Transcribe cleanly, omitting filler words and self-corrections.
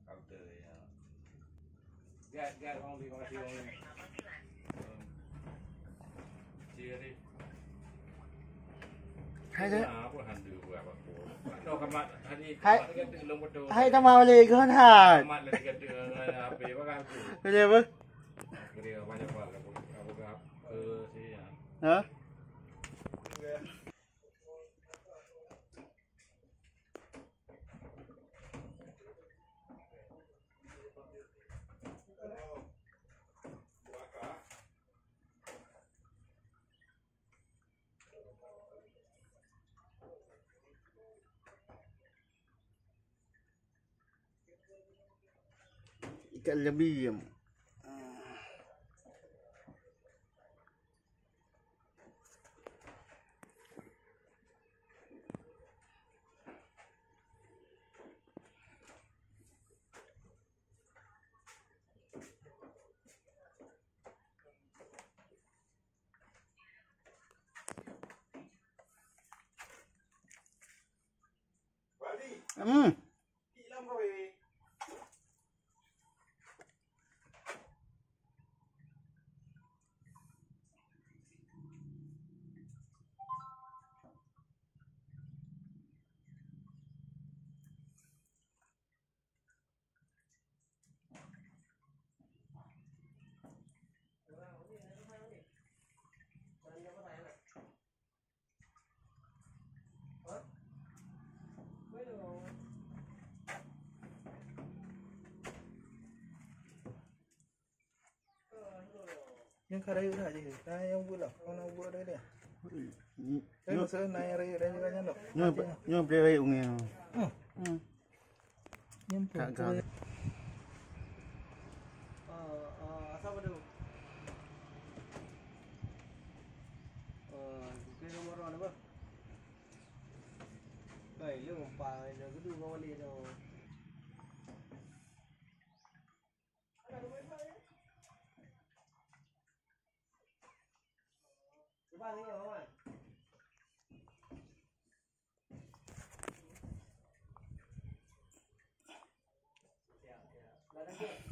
out there. Got only chia đi. Hay thế. Hayทำมาเลยก็ถ่ายไม่ได้ปะฮะikan lebih nhưng khai đây là gì đây ông vui lắm con ông vui đấy nè đây một số này đây đây như nhân lộc nhưng đây ông nghe nhưng cả sao vào đâu cái nó moro nữa bảy lượng một bài rồi cứ đưa vào liền rồi ba cái nhiều không ạ? Là